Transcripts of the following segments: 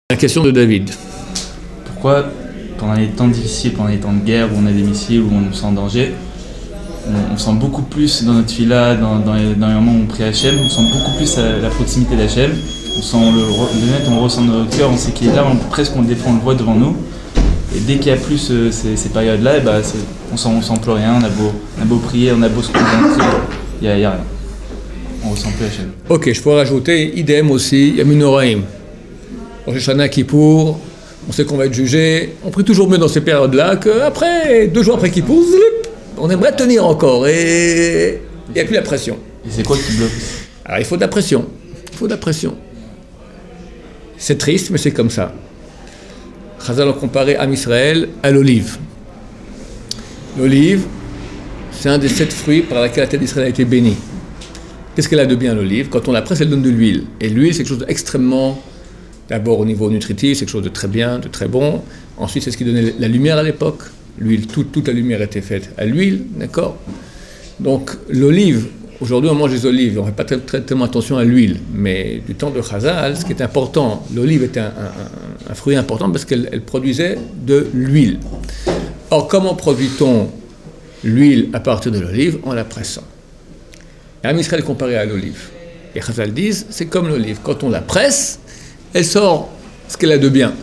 La question de David. Pourquoi, pendant les temps difficiles, pendant les temps de guerre, où on a des missiles, où on se sent en danger, on sent beaucoup plus dans notre fila, dans les moments où on prie Hachem, on sent beaucoup plus la proximité d'Hachem, on sent le net, on ressent dans notre cœur, on sait qu'il est là, presque on le défend, on le voit devant nous. Et dès qu'il n'y a plus ces périodes-là, on sent plus rien, on a beau prier, on a beau se concentrer, il n'y a rien. On ressent plus Hachem. Ok, je pourrais rajouter, idem aussi, Yamin Noraim. Rosh Hashanah, Kippour, on sait qu'on va être jugé. On prie toujours mieux dans ces périodes-là qu'après, 2 jours après Kippour, on aimerait tenir encore et il n'y a plus la pression. Et c'est quoi qui bloque? Alors il faut de la pression. Il faut de la pression. C'est triste, mais c'est comme ça. Chazal a comparé Am Israël à l'olive. L'olive, c'est un des 7 fruits par lesquels la terre d'Israël a été bénie. Qu'est-ce qu'elle a de bien, l'olive? Quand on la presse, elle donne de l'huile. Et l'huile, c'est quelque chose d'extrêmement... D'abord au niveau nutritif, c'est quelque chose de très bien, de très bon. Ensuite, c'est ce qui donnait la lumière à l'époque. L'huile, toute la lumière était faite à l'huile, d'accord? Donc l'olive, aujourd'hui on mange des olives, on ne fait pas tellement attention à l'huile. Mais du temps de Chazal, ce qui est important, l'olive était un fruit important parce qu'elle produisait de l'huile. Or, comment produit-on l'huile à partir de l'olive? En la pressant. Et Am Israël comparé à l'olive. Et Chazal disent, c'est comme l'olive, quand on la presse, elle sort ce qu'elle a de bien.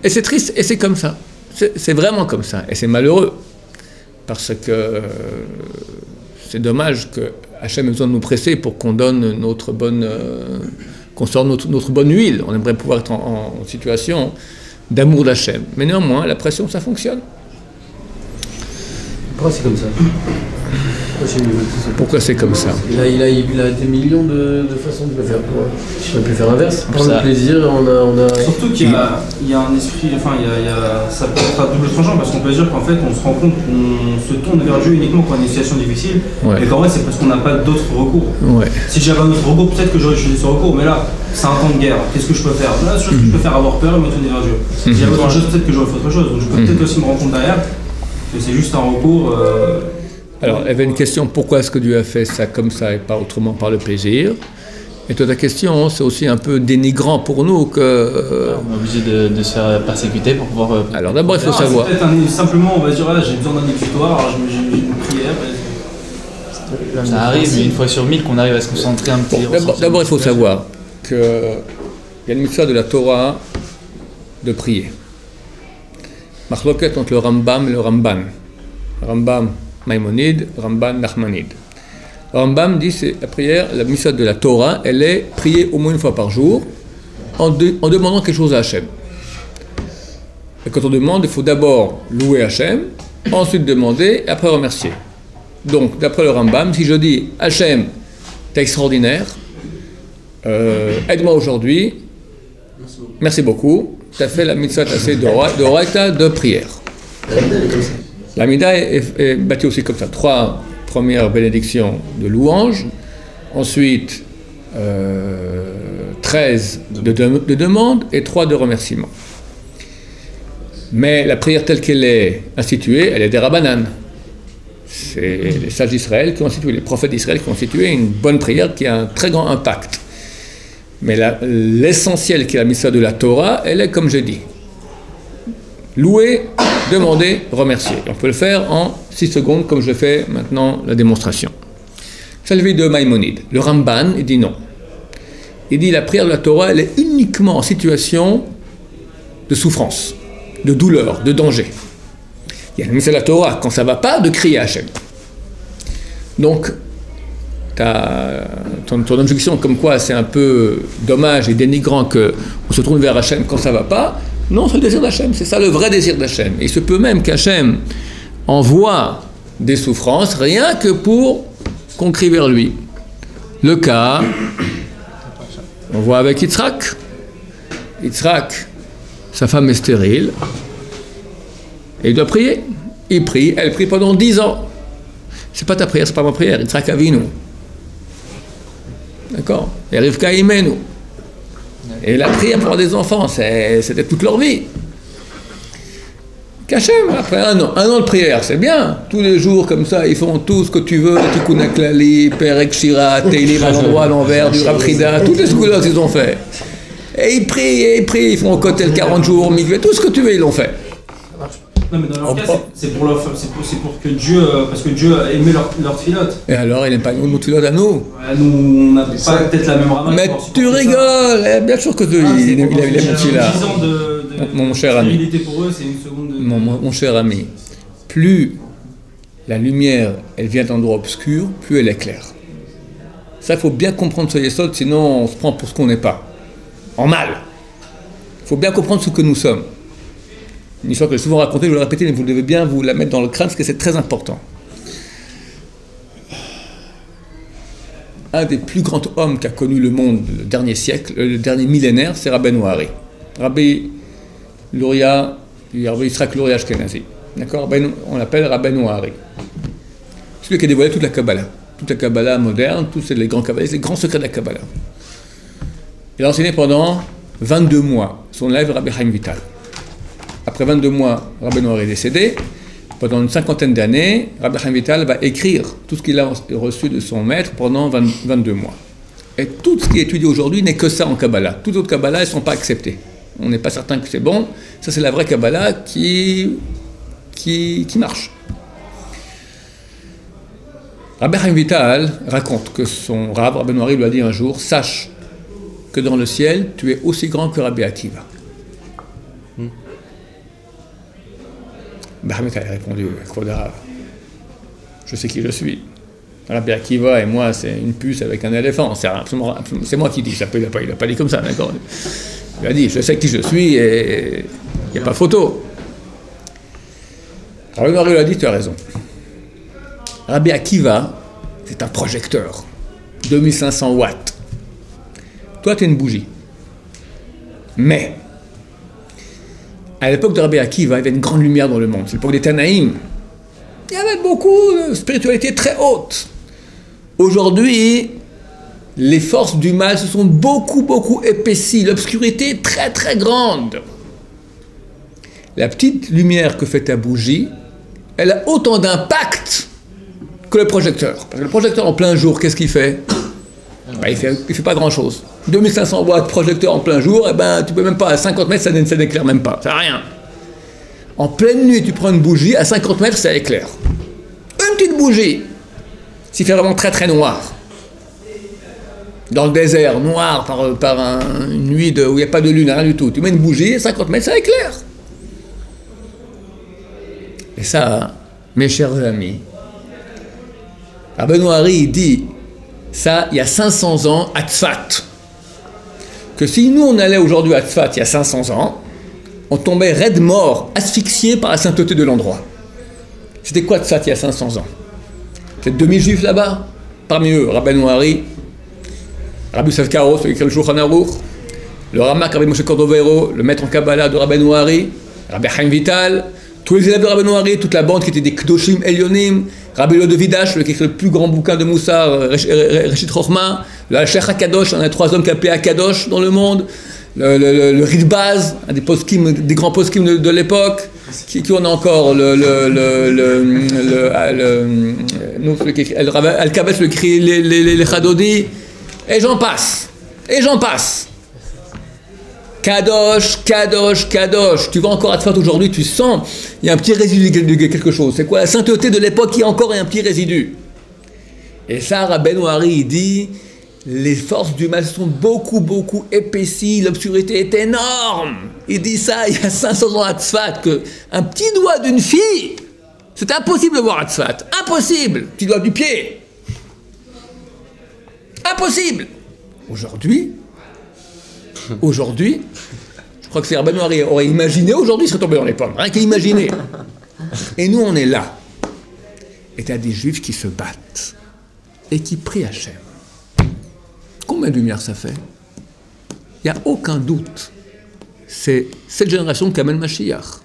Et c'est triste, et c'est comme ça. C'est vraiment comme ça. Et c'est malheureux. Parce que c'est dommage que Hachem ait besoin de nous presser pour qu'on donne qu'on sorte notre bonne huile. On aimerait pouvoir être en situation d'amour d'Hachem. Mais néanmoins, la pression, ça fonctionne. Pourquoi c'est comme ça? Pourquoi c'est comme ça? Il a des millions de façons de le faire. Je ne peux plus faire l'inverse. Prendre le plaisir, on a... Surtout qu'il y a un esprit, ça peut être à double tranchant parce qu'on peut dire qu'en fait on se rend compte qu'on se tourne vers Dieu uniquement quand on a une situation difficile, et qu'en vrai c'est parce qu'on n'a pas d'autres recours. Ouais. Si j'avais un autre recours, peut-être que j'aurais utilisé ce recours, mais là c'est un temps de guerre, qu'est-ce que je peux faire? Là, la chose que je peux faire, avoir peur et me tourner vers Dieu. Si j'avais autre chose, peut-être que j'aurais fait autre chose. Donc je peux peut-être aussi me rendre compte derrière que c'est juste un recours. Alors, il y avait une question, pourquoi est-ce que Dieu a fait ça comme ça et pas autrement par le plaisir? Et toi, ta question, c'est aussi un peu dénigrant pour nous que... On est obligé de se faire persécuter pour pouvoir... Alors d'abord, il faut savoir... C'est peut-être simplement, on va dire, j'ai besoin d'un exutoire, alors j'ai une prière... Ça arrive, mais une fois sur 1000 qu'on arrive à se concentrer un petit... D'abord, il faut savoir qu'il y a une mitzvah de la Torah de prier. Machloket entre le Rambam et le Ramban. Rambam Maïmonide, Ramban Nachmanide. Le Rambam dit que la prière, la mitzvah de la Torah, elle est priée au moins une fois par jour en demandant quelque chose à Hachem. Et quand on demande, il faut d'abord louer Hachem, ensuite demander et après remercier. Donc, d'après le Rambam, si je dis Hachem, t'es extraordinaire, aide-moi aujourd'hui, merci beaucoup, tu as fait la mitzvah tassée de prière. La Mida est bâtie aussi comme ça. 3 premières bénédictions de louange, ensuite 13 de demande et 3 de remerciement. Mais la prière telle qu'elle est instituée, elle est des Rabbanan. C'est les sages d'Israël qui ont institué, les prophètes d'Israël qui ont institué une bonne prière qui a un très grand impact. Mais l'essentiel qui est la mitzvah de la Torah, elle est comme je dis. Louer, demander, remercier. On peut le faire en 6 secondes, comme je fais maintenant la démonstration. Ça le de Maïmonide. Le Ramban, il dit non. Il dit la prière de la Torah, elle est uniquement en situation de souffrance, de douleur, de danger. Il y a la mitzvah de la Torah, quand ça ne va pas, de crier à Hachem. Donc, ton objection comme quoi c'est un peu dommage et dénigrant qu'on se tourne vers Hachem quand ça ne va pas. Non, c'est le désir d'Hachem, c'est ça le vrai désir d'Hachem. Et il se peut même qu'Hachem envoie des souffrances rien que pour qu'on crie vers lui. Le cas, on voit avec Yitzhak. Yitzhak, sa femme est stérile, et il doit prier. Il prie, elle prie pendant 10 ans. C'est pas ta prière, c'est pas ma prière. Yitzhak Avinu. D'accord? Et Rivka Imenu. Et la prière pour des enfants, c'était toute leur vie. Qu'Hachem, après un an de prière, c'est bien. Tous les jours, comme ça, ils font tout ce que tu veux. Tikkun HaKlali, Perek Shira, Teilim à l'endroit, à l'envers, du Rav Chida, toutes les scoulottes ils ont fait. Et ils prient, ils font au côté 40 jours, mikvé, tout ce que tu veux, ils l'ont fait. Non, mais dans leur cas, c'est pour que Dieu, parce que Dieu a aimé leur filote. Et alors, il n'aime pas nos filotes à nous. Nous, on n'a pas peut-être la même ramasse. Mais tu rigoles, bien sûr que il aime mon filat. Mon cher ami. Pour eux, c'est une seconde de... Mon cher ami, plus la lumière, elle vient d'endroits obscurs, plus elle est claire. Ça, il faut bien comprendre ce yesod, sinon on se prend pour ce qu'on n'est pas. En mal. Il faut bien comprendre ce que nous sommes. Une histoire que j'ai souvent racontée, je vais le répéter, mais vous devez bien vous la mettre dans le crâne, parce que c'est très important. Un des plus grands hommes qu'a connu le monde le dernier siècle, le dernier millénaire, c'est Rabbeinu Hari. Rabbi Luria, Rabbi Yitzhak Luria Ashkenazi. D'accord, on l'appelle Rabbeinu Hari. Celui qui a dévoilé toute la Kabbalah. Toute la Kabbalah moderne, tous les grands Kabbalistes, les grands secrets de la Kabbalah. Il a enseigné pendant 22 mois. Son élève, Rabbi Chaim Vital. Après 22 mois, Rabbeinu Hari est décédé. Pendant une 50aine d'années, Rabbi Chaim Vital va écrire tout ce qu'il a reçu de son maître pendant 22 mois. Et tout ce qui est étudié aujourd'hui n'est que ça en Kabbalah. Toutes les autres Kabbalah, elles ne sont pas acceptées. On n'est pas certain que c'est bon. Ça, c'est la vraie Kabbalah qui marche. Rabbi Chaim Vital raconte que son Rav, Rabbeinu Hari, lui a dit un jour, sache que dans le ciel, tu es aussi grand que Rabbi Akiva. Rabbi Chaim Vital a répondu, je sais qui je suis. Rabbi Akiva et moi, c'est une puce avec un éléphant. C'est moi qui dis, il n'a pas dit comme ça, d'accord. Il a dit, je sais qui je suis et il n'y a pas photo. Rabbeinu Hari lui a dit, tu as raison. Rabbi Akiva, c'est un projecteur, 2500 watts. Toi, tu es une bougie. Mais, à l'époque de Rabbi Akiva, il y avait une grande lumière dans le monde. C'est l'époque des Tanaïm. Il y avait beaucoup de spiritualité très haute. Aujourd'hui, les forces du mal se sont beaucoup épaissies. L'obscurité est très très grande. La petite lumière que fait ta bougie, elle a autant d'impact que le projecteur. Parce que le projecteur en plein jour, qu'est-ce qu'il fait? Il fait pas grand-chose. 2500 watts projecteur en plein jour, tu peux même pas, à 50 mètres, ça n'éclaire même pas, ça n'a rien. En pleine nuit, tu prends une bougie, à 50 mètres, ça éclaire. Une petite bougie, s'il fait vraiment très très noir. Dans le désert, noir, par une nuit où il n'y a pas de lune, rien du tout. Tu mets une bougie, à 50 mètres, ça éclaire. Et ça, mes chers amis, Rabbeinu Hari dit, ça, il y a 500 ans, à Tzfat, que si nous, on allait aujourd'hui à Tzfat, il y a 500 ans, on tombait raide mort, asphyxié par la sainteté de l'endroit. C'était quoi Tzfat il y a 500 ans? C'est 2000 juifs là-bas. Parmi eux, Rabbeinu Hari, Rabbi Yosef Karo, celui qui écrit le Shulchan Aruch, le Ramak, Rabbi Moshe Cordovero, le maître en Kabbalah de Rabbeinu Hari, Rabbi Chaim Vital, tous les élèves de Rabbeinu Hari, toute la bande qui était des Kdoshim Elyonim, Rabbi Lo de Vidash, celui qui écrit le plus grand bouquin de Moussar, Reshit Chochma, le Sheikh HaKadosh, on a 3 hommes qui appelaient HaKadosh dans le monde, le Ritbaz, un des grands poskim de l'époque, qui on a encore, Al-Kabet, celui qui écrit les Chadodi, et j'en passe. Kadosh, Kadosh, Kadosh. Tu vas encore à Tzfat aujourd'hui, tu sens, il y a un petit résidu de quelque chose. C'est quoi? La sainteté de l'époque qui encore est un petit résidu. Et ça, Rabbeinu Hari, il dit, les forces du mal sont beaucoup épaissies, l'obscurité est énorme. Il dit ça il y a 500 ans à Tzfat, qu'un petit doigt d'une fille, c'est impossible de voir à Tzfat. Impossible. Petit doigt du pied. Impossible. Aujourd'hui, je crois que c'est Rabbeinu Hari aurait imaginé, aujourd'hui il serait tombé dans les pommes, rien qu'à imaginer. Et nous on est là. Et tu as des juifs qui se battent et qui prient Hachem. Combien de lumière ça fait? Il n'y a aucun doute. C'est cette génération qui amène Mashiach.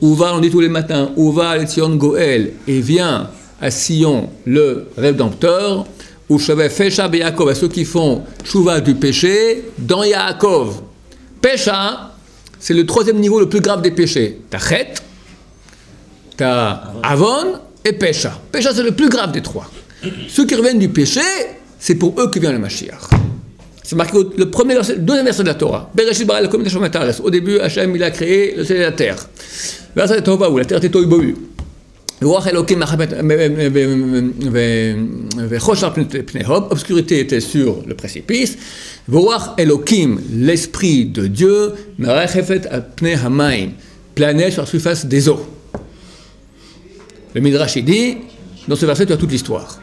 Où va, on dit tous les matins, où va Etzion Goël et vient à Sion le Rédempteur. Ou Fesha be Yaakov, à ceux qui font Tchouva du péché dans Yaakov. Pesha, c'est le 3e niveau le plus grave des péchés. T'as Chet, t'as Avon et Pesha. Pesha, c'est le plus grave des 3. Ceux qui reviennent du péché, c'est pour eux que vient le Mashiach. C'est marqué le premier verset, le deuxième verset de la Torah. Bereshit bara Elokim et Hashem et haaretz. Au début, Hashem il a créé le ciel et la terre. Verset Tovahu, la terre était tohu bohu. Obscurité était sur le précipice. Voach Elokim, l'esprit de Dieu, planait sur la surface des eaux. Le Midrash dit, dans ce verset, tu as toute l'histoire.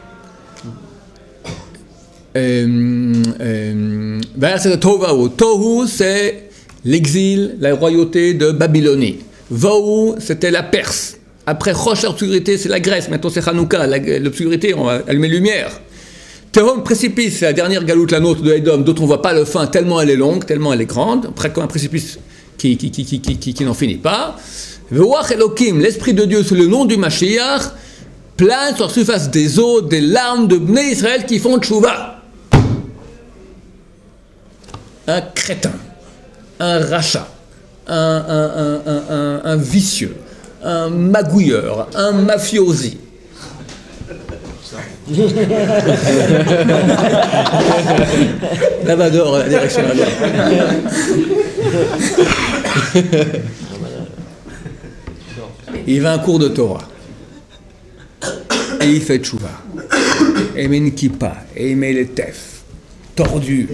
Tohu, c'est l'exil, la royauté de Babylonie. Vohu, c'était la Perse. Après Rosh, l'obscurité, c'est la Grèce. Maintenant, c'est Hanouka. L'obscurité, on va allumer lumière. Tehom, précipice, c'est la dernière galoute, la nôtre de Edom, dont on ne voit pas le fin, tellement elle est longue, tellement elle est grande. Après, comme un précipice qui n'en finit pas. Voach Elokim, l'esprit de Dieu, sous le nom du Mashiach, plane sur la surface des eaux des larmes de Bnei Israël qui font tchouva. Un crétin, un rachat, un vicieux, un magouilleur, un mafiosi. Lavador, la direction là-bas. Il va à un cours de Torah. Et il fait tchouva. Et il met une kippa. Et il met les tefs. Tordu,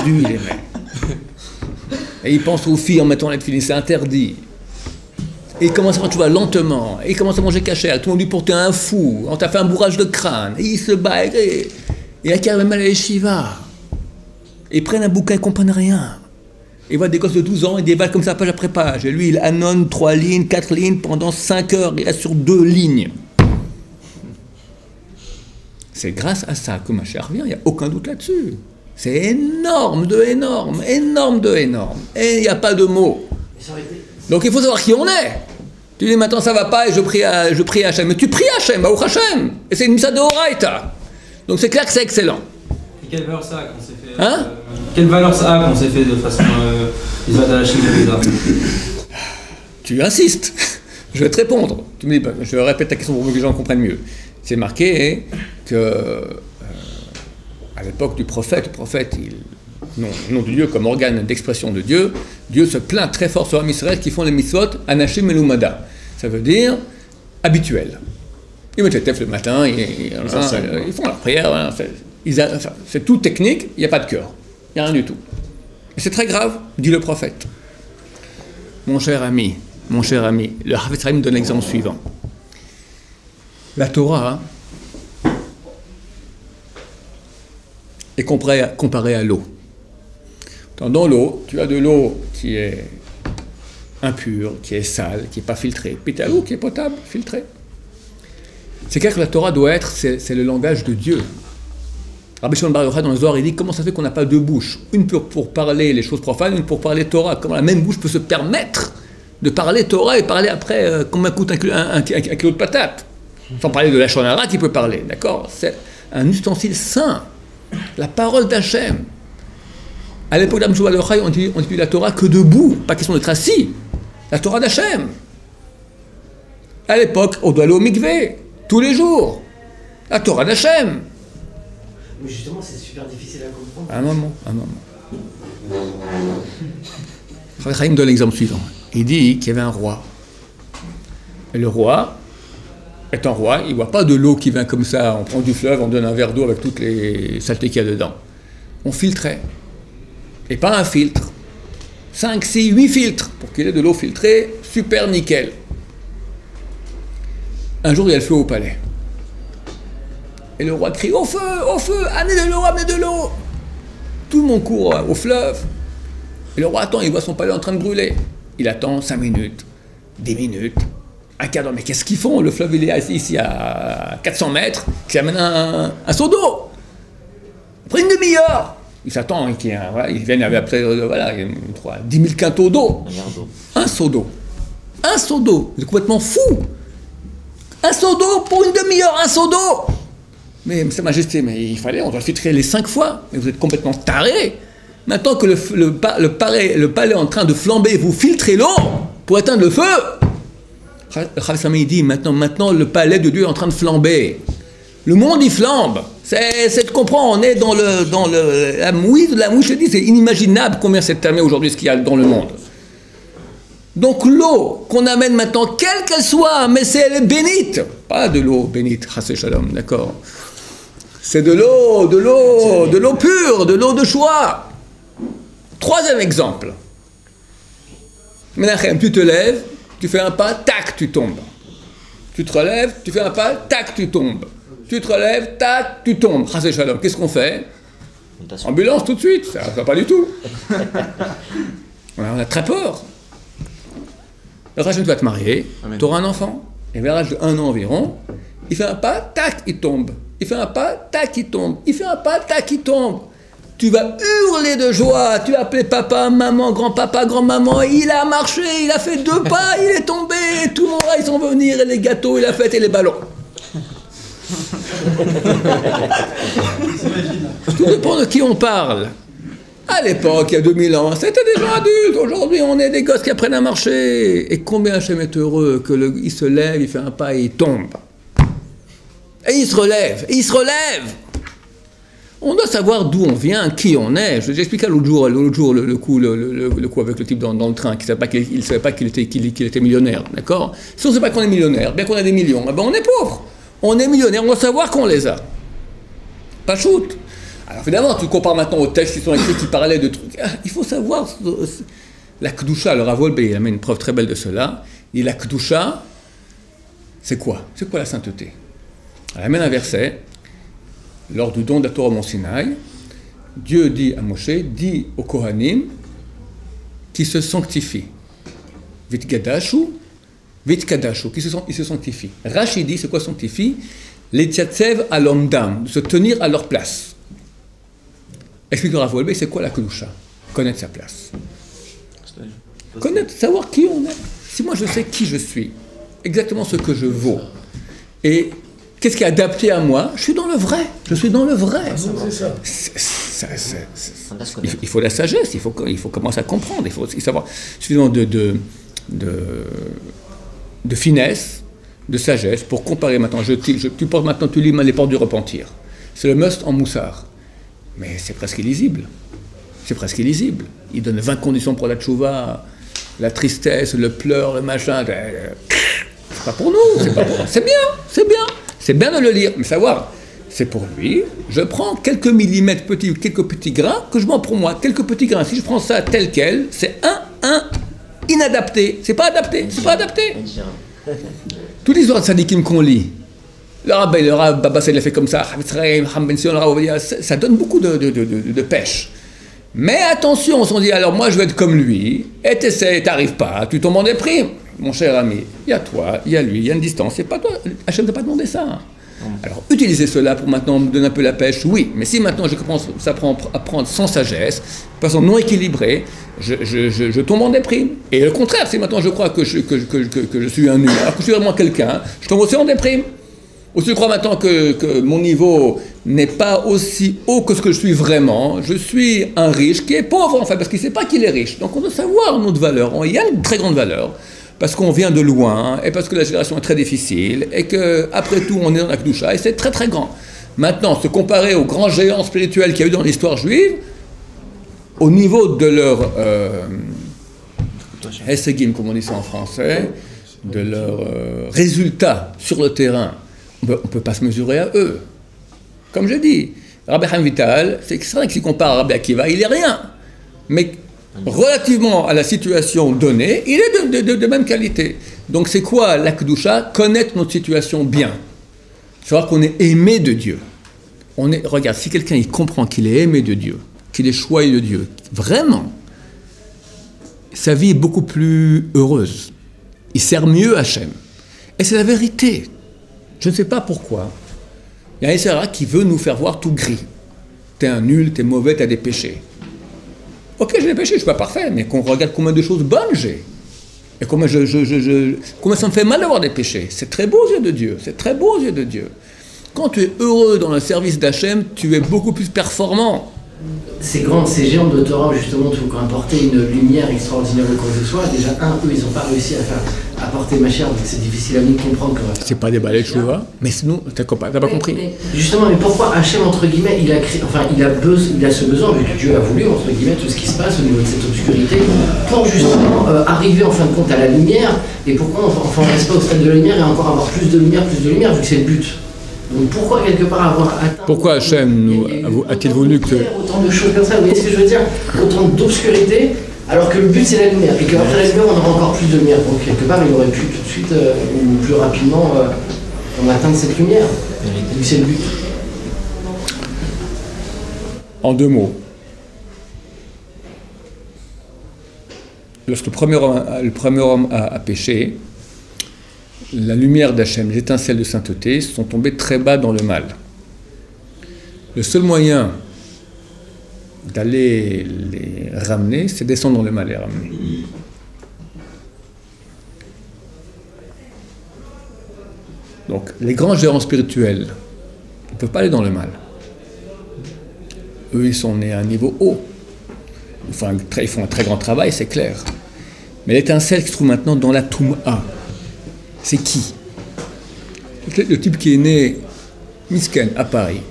il les met. Et il pense aux filles en mettant les tefilines, c'est interdit. Et il commence à faire tchouva lentement. Et il commence à manger cachère. Tout le monde lui dit pour t'es un fou. On t'a fait un bourrage de crâne. Et il se bat. Et il a carrément mal à l'eshiva. Et ils prennent un bouquin, ils ne comprennent rien. Et voit des gosses de 12 ans, ils dévalent comme ça page après page. Et lui, il annonce 3 lignes, 4 lignes, pendant 5 heures, il reste sur 2 lignes. C'est grâce à ça que Mashiach revient, il n'y a aucun doute là-dessus. C'est énorme de énorme, énorme de énorme. Et il n'y a pas de mots. Donc il faut savoir qui on est. Tu dis maintenant ça va pas et je prie à Hachem. Mais tu pries à Hachem, Baruch Hachem. Et c'est une missa de Horaïta. Donc c'est clair que c'est excellent. Et quelle valeur ça a quand c'est fait quelle valeur ça a quand c'est fait de façon Tu insistes. Je vais te répondre. Tu me dis, je répète ta question pour que les gens comprennent mieux. C'est marqué que à l'époque du prophète, le prophète, nom de Dieu comme organe d'expression de Dieu, Dieu se plaint très fort sur les Israël qui font les mitzvot anashim elumada. Ça veut dire habituel. Ils mettent les tefs le matin, ils font leur prière, voilà, c'est tout technique, il n'y a pas de cœur, il n'y a rien du tout. Et c'est très grave, dit le prophète. Mon cher ami, le Hafetz Chaim donne l'exemple suivant. La Torah est comparée à l'eau. Dans l'eau, tu as de l'eau qui est impure, qui est sale, qui n'est pas filtrée. Puis tu as l'eau qui est potable, filtrée. C'est clair que la Torah doit être, c'est le langage de Dieu. Rabbi Shimon Bar Yochai dans le Zohar, il dit comment ça fait qu'on n'a pas deux bouches, une pour parler les choses profanes, une pour parler Torah. Comment la même bouche peut se permettre de parler Torah et parler après combien coûte un kilo de patates, sans parler de la Lachon Hara qui peut parler, d'accord? C'est un ustensile saint, la parole d'Hachem. À l'époque d'Rabbi Shimon Bar Yochai, on dit la Torah que debout, pas question d'être assis, la Torah d'Hachem. À l'époque, on doit aller au mikvé, tous les jours, la Torah d'Hachem. Mais justement, c'est super difficile à comprendre. Un moment. Rabbi Chaim donne l'exemple suivant. Il dit qu'il y avait un roi. Et le roi, étant roi, il ne voit pas de l'eau qui vient comme ça, on prend du fleuve, on donne un verre d'eau avec toutes les saletés qu'il y a dedans. On filtrait. Et pas un filtre. 5, 6, 8 filtres pour qu'il y ait de l'eau filtrée, super nickel. Un jour, il y a le feu au palais. Et le roi crie « Au feu, amenez de l'eau !» Tout le monde court au fleuve. Et le roi attend, il voit son palais en train de brûler. Il attend 5 minutes, 10 minutes, un quart d'heure. Mais qu'est-ce qu'ils font? Le fleuve, il est ici à 400 mètres, qui amène un seau d'eau. Après une demi-heure, il s'attend, ils viennent avec après, 10 000 quintaux d'eau. Un seau d'eau. Un seau d'eau. C'est complètement fou. Un seau d'eau pour une demi-heure, un seau d'eau. Mais Sa Majesté, on doit le filtrer les 5 fois. Mais vous êtes complètement taré. Maintenant que le palais est en train de flamber, vous filtrez l'eau pour éteindre le feu. Rabbi Samé dit, maintenant le palais de Dieu est en train de flamber. Le monde, il flambe. Tu comprends, on est dans la mouille, je te dis, c'est inimaginable combien c'est terminé aujourd'hui ce qu'il y a dans le monde. Donc l'eau qu'on amène maintenant, quelle qu'elle soit, mais elle est bénite. Pas de l'eau bénite, chassé shalom, d'accord. C'est de l'eau pure, de l'eau de choix. Troisième exemple. Menachem, tu te lèves, tu fais un pas, tac, tu tombes. Tu te relèves, tu fais un pas, tac, tu tombes. Tu te relèves, tac, tu tombes. Chassé shalom, qu'est-ce qu'on fait? Ambulance tout de suite, ça va pas du tout. On a très peur. Le prochain, tu vas te marier, tu auras un enfant, et vers l'âge de 1 an environ, il fait un pas, tac, il tombe. Il fait un pas, tac, il tombe. Il fait un pas, tac, il tombe. Tu vas hurler de joie, tu vas appeler papa, maman, grand-papa, grand-maman, il a marché, il a fait 2 pas, il est tombé, tout le monde va, ils sont venus, et les gâteaux, et la fête, et les ballons. Tout dépend de qui on parle. À l'époque, il y a 2000 ans, c'était des gens adultes. Aujourd'hui, on est des gosses qui apprennent à marcher. Et combien Hachem est heureux qu'il se lève, il fait un pas et il tombe. Et il se relève, et il se relève. On doit savoir d'où on vient, qui on est. J'expliquais l'autre jour le coup avec le type dans le train qui ne savait pas qu'il était millionnaire. D'accord? Si on ne sait pas qu'on est millionnaire, bien qu'on a des millions, eh ben on est pauvre. On est millionnaire, on doit savoir qu'on les a. Pas shoot. Alors évidemment, tu compares maintenant aux textes qui sont écrits qui parlaient de trucs. Il faut savoir, la Kedusha, le Rav Wolbe, il a mis une preuve très belle de cela. Il dit la Kedusha, c'est quoi? C'est quoi la sainteté? Il amène un verset, lors du don de la Torah au Mont Sinaï, Dieu dit à Moshe, dit aux Kohanim, qui se sanctifient. Vitgadashu, qui se sanctifient. Rashi dit, c'est quoi sanctifie? L'etiatsev alomdam, de se tenir à leur place. Explique le Rav Wolbe, c'est quoi la Kedusha? Connaître sa place. Connaître, savoir qui on est. Si moi je sais qui je suis, exactement ce que je vaux, et qu'est-ce qui est adapté à moi, je suis dans le vrai. Je suis dans le vrai. Il faut la sagesse, il faut commencer à comprendre, il faut aussi savoir suffisamment de finesse, de sagesse pour comparer maintenant. Tu lis les portes du repentir. C'est le must en moussard. Mais c'est presque illisible. C'est presque illisible. Il donne 20 conditions pour la tchouva, la tristesse, le pleur, le machin. C'est pas pour nous, c'est pas pour nous. C'est bien, c'est bien. C'est bien de le lire, mais savoir, c'est pour lui. Je prends quelques millimètres petits, quelques petits grains, que je prends pour moi, quelques petits grains. Si je prends ça tel quel, c'est inadapté. C'est pas adapté, c'est pas adapté. Toute l'histoire de Sadikim qu'on lit, le Rav Baba Saïd l'a fait comme ça, ça donne beaucoup de pêche. Mais attention, on s'en dit, alors moi je vais être comme lui, et t'arrives pas, tu tombes en déprime. Mon cher ami, il y a toi, il y a lui, il y a une distance, c'est pas toi, Hachem ne t'a pas demandé ça. Alors, utiliser cela pour maintenant me donner un peu la pêche, oui, mais si maintenant je commence à prendre sans sagesse, de façon non équilibrée, je tombe en déprime. Et le contraire, si maintenant je crois que je suis un nul, alors que je suis vraiment quelqu'un, je tombe aussi en déprime. Ou si je crois maintenant que mon niveau n'est pas aussi haut que ce que je suis vraiment, je suis un riche qui est pauvre en fait, parce qu'il ne sait pas qu'il est riche. Donc on doit savoir notre valeur, il y a une très grande valeur. Parce qu'on vient de loin, et parce que la génération est très difficile, et qu'après tout, on est dans la Kedusha, et c'est très très grand. Maintenant, se comparer aux grands géants spirituels qu'il y a eu dans l'histoire juive, au niveau de leur Hessegim, comme on dit ça en français, de leurs résultats sur le terrain, on ne peut pas se mesurer à eux. Comme je dis, Rabbi Chaim Vital, c'est vrai que s'il compare à Rabbi Akiva, il n'est rien. Mais relativement à la situation donnée, il est de même qualité. Donc c'est quoi la Kedusha? Connaître notre situation bien. Savoir qu'on est aimé de Dieu. Regarde, si quelqu'un il comprend qu'il est aimé de Dieu, qu'il est choyé de Dieu, vraiment, sa vie est beaucoup plus heureuse. Il sert mieux Hachem. Et c'est la vérité. Je ne sais pas pourquoi. Il y a un Essara qui veut nous faire voir tout gris. T'es un nul, t'es mauvais, t'as des péchés. Ok, j'ai des péchés, je ne suis pas parfait, mais qu'on regarde combien de choses bonnes j'ai. Et combien ça me fait mal d'avoir des péchés. C'est très beau aux yeux de Dieu. C'est très beau aux yeux de Dieu. Quand tu es heureux dans le service d'Hachem, tu es beaucoup plus performant. ces grands, ces géants de Torah, justement, qui ont apporté une lumière extraordinaire au cours de soi, déjà, eux, ils n'ont pas réussi à apporter Mashiach, donc c'est difficile à nous de comprendre. C'est pas des balais de Chouva, mais sinon, t'as pas compris. Justement, mais pourquoi Hachem, entre guillemets, il a ce besoin, vu que Dieu a voulu, entre guillemets, tout ce qui se passe au niveau de cette obscurité, pour justement arriver en fin de compte à la lumière, et pourquoi on ne reste pas au stade de la lumière et encore avoir plus de lumière, vu que c'est le but. Donc pourquoi quelque part avoir atteint... Pourquoi Hachem a-t-il voulu que... Autant de choses comme ça, vous voyez ce que je veux dire? Autant d'obscurité, alors que le but c'est la lumière, et qu'après la lumière on aura encore plus de lumière. Donc quelque part il aurait pu tout de suite, ou plus rapidement, on atteindre cette lumière, vu que c'est le but. En 2 mots. Lorsque le premier homme a péché, la lumière d'Hachem, les étincelles de sainteté sont tombées très bas dans le mal. Le seul moyen d'aller les ramener, c'est descendre dans le mal et les ramener. Donc, les grands géants spirituels ne peuvent pas aller dans le mal. Eux, ils sont nés à un niveau haut. Ils font un très grand travail, c'est clair. Mais l'étincelle qui se trouve maintenant dans la Toum'a, c'est qui? Le type qui est né Misken à Paris,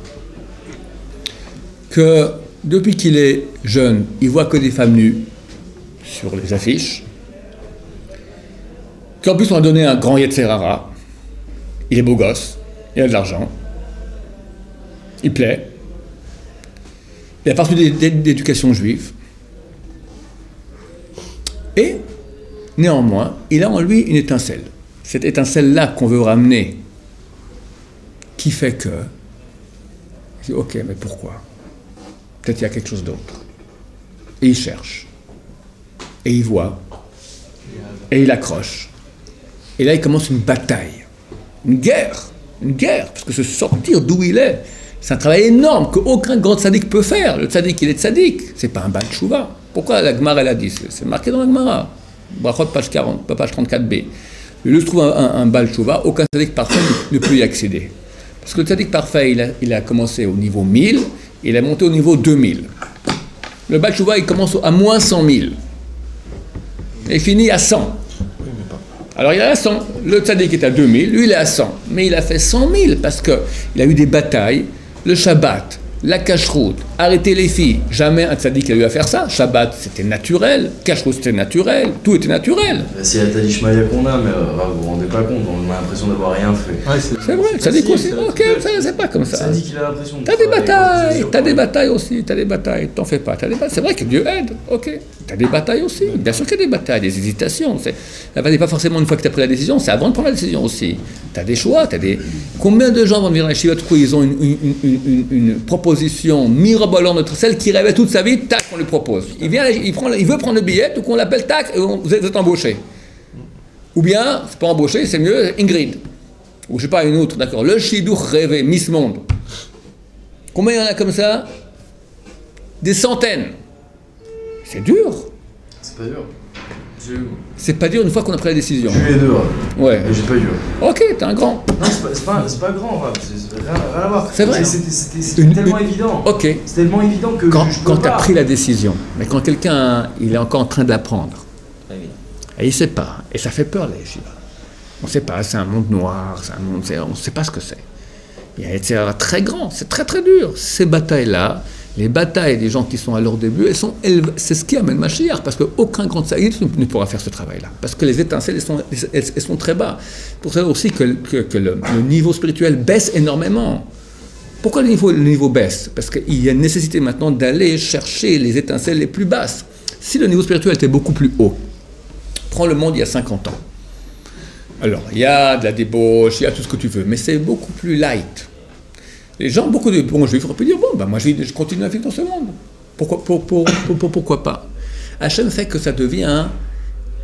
que depuis qu'il est jeune, il voit que des femmes nues sur les affiches, qu'en plus on a donné un grand Yetzerara, il est beau gosse, il a de l'argent, il plaît, il a parti d'éducation juive, et néanmoins, il a en lui une étincelle. Cette étincelle-là qu'on veut ramener, qui fait que... Je dis, ok, mais pourquoi? Peut-être il y a quelque chose d'autre. Et il cherche. Et il voit. Et il accroche. Et là, il commence une bataille. Une guerre. Une guerre. Parce que se sortir d'où il est, c'est un travail énorme qu'aucun grand tzaddik peut faire. Le tzaddik, il est tzaddik. C'est pas un Baal Tshuva. Pourquoi la Gemara, elle a dit? C'est marqué dans la Gemara. Brachot, page 40, page 34b. Il se trouve un Baal Tshuva, aucun tzaddik parfait ne peut y accéder. Parce que le tzaddik parfait, il a commencé au niveau 1000, il a monté au niveau 2000. Le Baal Tshuva, il commence à moins 100 000. Et il finit à 100. Alors il est à 100. Le tzaddik est à 2000, lui il est à 100. Mais il a fait 100 000 parce qu'il a eu des batailles, le Shabbat, la cacheroute, arrêter les filles. Jamais un tzaddik a eu à faire ça. Shabbat, c'était naturel. Cacheroute, c'était naturel. Tout était naturel. C'est la Talishmaya qu'on a, mais vous vous rendez pas compte, on a l'impression d'avoir rien fait. Ouais, c'est vrai, le tzaddik aussi. Ok, c'est pas comme ça. Le tzaddik, il a l'impression de... T'as des batailles aussi, t'en fais pas. C'est vrai que Dieu aide, ok. T'as des batailles aussi. Bien sûr qu'il y a des batailles, des hésitations. La bataille n'est pas forcément une fois que t'as pris la décision, c'est avant de prendre la décision aussi. T'as des choix, Combien de gens vont venir à la Shiva Trou, ils ont une proposition mirabolante, celle qui rêvait toute sa vie, tac, on lui propose. Il veut prendre le billet, tout qu'on l'appelle, tac, vous êtes embauché. Ou bien, c'est pas embauché, c'est mieux, Ingrid. Ou je sais pas, une autre, d'accord. Le Shidduch rêvé, Miss Monde. Combien il y en a comme ça? Des centaines. C'est dur. C'est pas dur. C'est pas dur une fois qu'on a pris la décision. J'ai eu les deux, ouais. Mais j'ai pas dur. Ok, t'es un grand. Non, c'est pas grand, c'est rien à voir. C'est vrai. C'était tellement évident. Ok. C'est tellement évident que quand t'as pris la décision, mais quand quelqu'un il est encore en train de la prendre, et il sait pas, et ça fait peur les Shiva. On sait pas, c'est un monde noir, c'est un monde, on sait pas ce que c'est. C'est très grand, c'est très très dur. Ces batailles-là, les batailles des gens qui sont à leur début, c'est ce qui amène Mashiach, parce qu'aucun grand tzaddik ne pourra faire ce travail-là. Parce que les étincelles, elles sont très bas. Pour ça aussi que le niveau spirituel baisse énormément. Pourquoi le niveau baisse? Parce qu'il y a une nécessité maintenant d'aller chercher les étincelles les plus basses. Si le niveau spirituel était beaucoup plus haut, prends le monde il y a 50 ans. Alors, il y a de la débauche, il y a tout ce que tu veux, mais c'est beaucoup plus light. Les gens, beaucoup de bons juifs auraient pu dire, bon, moi je continue à vivre dans ce monde. Pourquoi pas? Hachem fait que ça devient,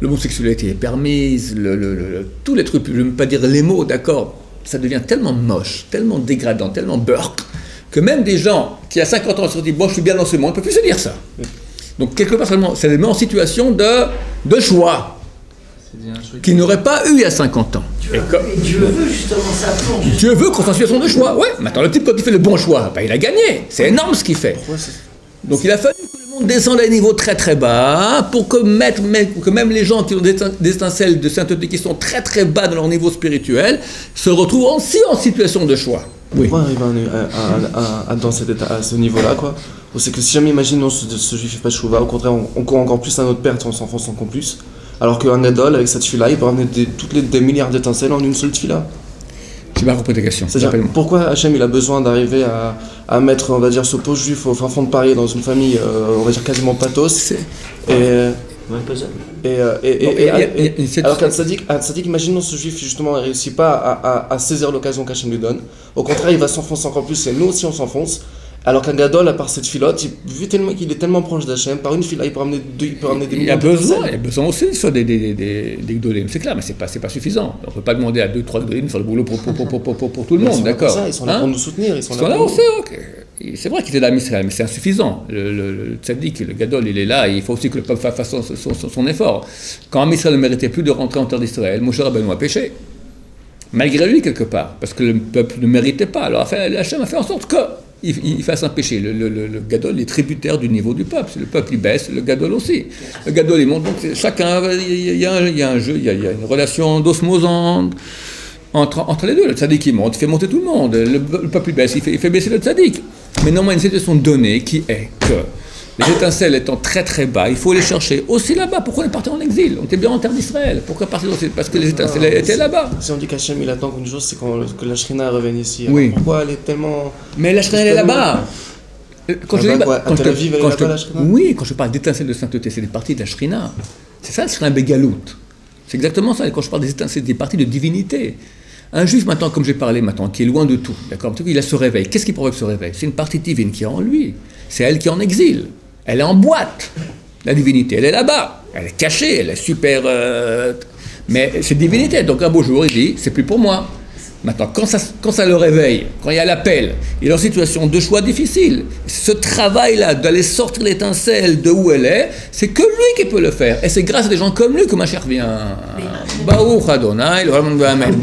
l'homosexualité est permise, tous les trucs, je ne veux pas dire les mots, d'accord, ça devient tellement moche, tellement dégradant, tellement burk, que même des gens qui à 50 ans se disent, bon, je suis bien dans ce monde, ne peuvent plus se dire ça. Donc, quelque part, ça les met en situation de choix. Qu'il n'aurait pas eu il y a 50 ans. Dieu veut justement ça pour... Dieu veut qu'on soit en situation de choix. Ouais, maintenant le type quand il fait le bon choix, il a gagné. C'est énorme ce qu'il fait. Donc il a fallu que le monde descende à un niveau très très bas pour que même les gens qui ont des étincelles de sainteté qui sont très très bas dans leur niveau spirituel se retrouvent aussi en situation de choix. Oui. Pourquoi arriver dans cet état, à ce niveau-là, quoi? C'est que si jamais, imaginons, ce juif fait pas chouva, au contraire, on court encore plus à notre perte, on s'enfonce encore plus. Alors qu'un gadol, avec cette tefila, il peut ramener des milliards d'étincelles en une seule tefila. Tu m'as repris ta question. C'est-à-dire, pourquoi Hachem il a besoin d'arriver à mettre, on va dire, ce pauvre juif au fin fond de Paris dans une famille, on va dire, quasiment pathos, alors qu'un tzaddik, imaginons ce juif justement ne réussit pas à saisir l'occasion qu'Hachem lui donne. Au contraire, il va s'enfoncer encore plus et nous aussi on s'enfonce. Alors qu'un gadol, à part cette filote, vu qu'il est tellement proche d'Hachem, par une fila, il peut ramener des millions de personnes. Il y a besoin aussi de faire des gdolim, c'est clair, mais c'est pas suffisant. On ne peut pas demander à 2-3 gdolim de faire le boulot pour tout le monde, d'accord. Ils sont là pour nous soutenir, ils sont là pour nous. Ok. C'est vrai qu'il est là, mais c'est insuffisant. Le tzaddik, le gadol, il est là, et il faut aussi que le peuple fasse son effort. Quand Amisraël ne méritait plus de rentrer en terre d'Israël, Moshe Rabbeinu a péché. Malgré lui, quelque part, parce que le peuple ne méritait pas. Alors Hachem a fait en sorte qu'il fasse un péché. Le gadol est tributaire du niveau du peuple. Si le peuple il baisse, le gadol aussi. Le gadol il monte, donc chacun, il y a un jeu, il y a une relation d'osmose entre les deux. Le tzaddik il monte, il fait monter tout le monde. Le peuple il baisse, il fait baisser le tzaddik. Mais normalement, il y a une situation donnée qui est que les étincelles étant très très bas, il faut les chercher aussi là-bas. Pourquoi on est parti en exil? On était bien en terre d'Israël. Pourquoi partir aussi? Parce que les étincelles étaient là-bas. Si on dit qu'Hachem il attend qu'une chose, c'est que la Shrina revienne ici. Oui. Pourquoi elle est tellement... Mais la Shrina elle est là-bas. Quand je dis quand je parle d'étincelles de sainteté, c'est des parties de la Shrina. C'est ça le Shrina Begalout. C'est exactement ça. Et quand je parle des étincelles, c'est des parties de divinité. Un juif, maintenant, comme j'ai parlé maintenant, qui est loin de tout, d'accord, il a ce réveil. Qu'est-ce qui provoque ce réveil? C'est une partie divine qui est en lui. C'est elle qui est en exil. Elle est en boîte. La divinité, elle est là-bas. Elle est cachée, elle est super... Mais c'est divinité. Donc un beau jour, il dit, c'est plus pour moi. Maintenant, quand ça le réveille, quand il y a l'appel, il est en situation de choix difficile. Ce travail-là, d'aller sortir l'étincelle de où elle est, c'est que lui qui peut le faire. Et c'est grâce à des gens comme lui que ma chère vient. Baruch Adonai, le Amen.